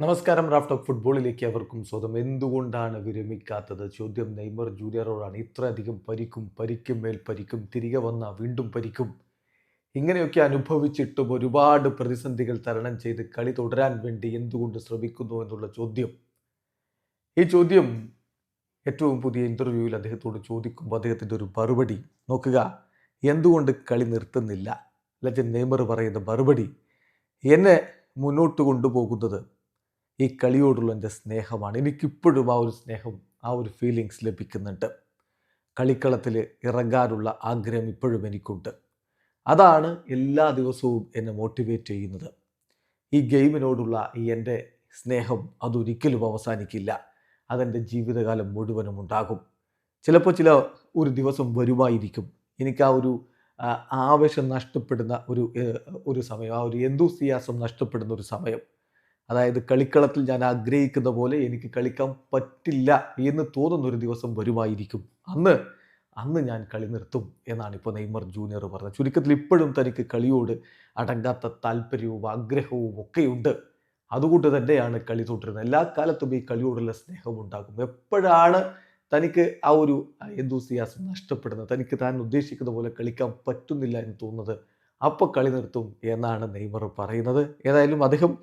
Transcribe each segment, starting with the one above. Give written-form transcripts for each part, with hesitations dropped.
നമസ്കാരം. Raf talk ഫുട്ബോളിലേക്ക് അവർക്കും സ്വന്തം. എന്തുകൊണ്ടാണ് വിരമിക്കാത്തത്? ചോദ്യം നെയ്മർ ജൂനിയറോടാണ്. ഇത്രയധികം പരിക്കും മേൽ പരിക്കും, തിരികെ വന്ന വീണ്ടും പരിക്കും, ഇങ്ങനെയൊക്കെ അനുഭവിച്ചിട്ടും ഒരുപാട് പ്രതിസന്ധികൾ തരണം ചെയ്ത് കളി തുടരാൻ വേണ്ടി എന്തുകൊണ്ട് ശ്രമിക്കുന്നു എന്നുള്ള ചോദ്യം. ഈ ചോദ്യം ഏറ്റവും പുതിയ ഇൻ്റർവ്യൂവിൽ അദ്ദേഹത്തോട് ചോദിക്കുമ്പോൾ അദ്ദേഹത്തിൻ്റെ ഒരു മറുപടി നോക്കുക. എന്തുകൊണ്ട് കളി നിർത്തുന്നില്ല? ലെജൻഡ് നെയ്മർ പറയുന്ന മറുപടി, എന്നെ മുന്നോട്ട് കൊണ്ടുപോകുന്നത് ഈ കളിയോടുള്ള എൻ്റെ സ്നേഹമാണ്. എനിക്കിപ്പോഴും ആ ഒരു സ്നേഹം, ആ ഒരു ഫീലിങ്സ് ലഭിക്കുന്നുണ്ട്. കളിക്കളത്തിൽ ഇറങ്ങാനുള്ള ആഗ്രഹം ഇപ്പോഴും എനിക്കുണ്ട്. അതാണ് എല്ലാ ദിവസവും എന്നെ മോട്ടിവേറ്റ് ചെയ്യുന്നത്. ഈ ഗെയിമിനോടുള്ള ഈ എൻ്റെ സ്നേഹം അതൊരിക്കലും അവസാനിക്കില്ല. അതെൻ്റെ ജീവിതകാലം മുഴുവനും ഉണ്ടാകും. ചിലപ്പോൾ ഒരു ദിവസം വരുമായിരിക്കും എനിക്ക് ആ ഒരു ആവേശം നഷ്ടപ്പെടുന്ന ഒരു സമയം, ആ ഒരു എന്തൂസിയാസം നഷ്ടപ്പെടുന്ന ഒരു സമയം. അതായത് കളിക്കളത്തിൽ ഞാൻ ആഗ്രഹിക്കുന്ന പോലെ എനിക്ക് കളിക്കാൻ പറ്റില്ല എന്ന് തോന്നുന്നൊരു ദിവസം വരുമായിരിക്കും. അന്ന് ഞാൻ കളി നിർത്തും എന്നാണ് ഇപ്പോൾ നെയ്മർ ജൂനിയർ പറഞ്ഞത്. ചുരുക്കത്തിൽ ഇപ്പോഴും തനിക്ക് കളിയോട് അടങ്ങാത്ത താല്പര്യവും ആഗ്രഹവും ഒക്കെയുണ്ട്. അതുകൊണ്ട് തന്നെയാണ് കളി തുടരുന്നത്. എല്ലാ കാലത്തും ഈ കളിയോടുള്ള സ്നേഹം ഉണ്ടാകും. എപ്പോഴാണ് തനിക്ക് ആ ഒരു എന്തൂസിയാസം നഷ്ടപ്പെടുന്നത്, തനിക്ക് താൻ ഉദ്ദേശിക്കുന്ന പോലെ കളിക്കാൻ പറ്റുന്നില്ല എന്ന് തോന്നുന്നത്, അപ്പോൾ കളി നിർത്തും എന്നാണ് നെയ്മർ പറയുന്നത്. ഏതായാലും അദ്ദേഹം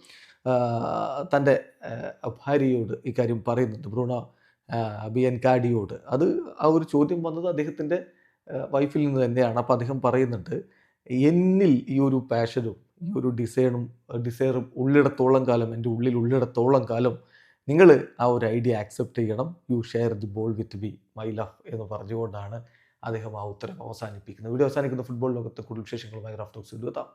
തൻ്റെ ഭാര്യയോട് ഇക്കാര്യം പറയുന്നുണ്ട്, ബ്രൂണോ ബിയൻകാഡിയോട്. ആ ഒരു ചോദ്യം വന്നത് അദ്ദേഹത്തിൻ്റെ വൈഫിൽ നിന്ന് തന്നെയാണ്. അപ്പോൾ അദ്ദേഹം പറയുന്നുണ്ട്, എന്നിൽ ഈ ഒരു പാഷനും ഈ ഒരു ഡിസയറും ഉള്ളിടത്തോളം കാലം, എൻ്റെ ഉള്ളിൽ ഉള്ളിടത്തോളം കാലം നിങ്ങൾ ആ ഒരു ഐഡിയ ആക്സെപ്റ്റ് ചെയ്യണം. You share the ball with be my love എന്ന് പറഞ്ഞുകൊണ്ടാണ് അദ്ദേഹം ആ ഉത്തരം അവസാനിപ്പിക്കുന്നത്. വീഡിയോ അവസാനിക്കുന്ന ഫുട്ബോൾ ലോകത്തെ കൂടുതൽ വിശേഷങ്ങളുമായി റാഫ് ടോക്സ് എത്താം.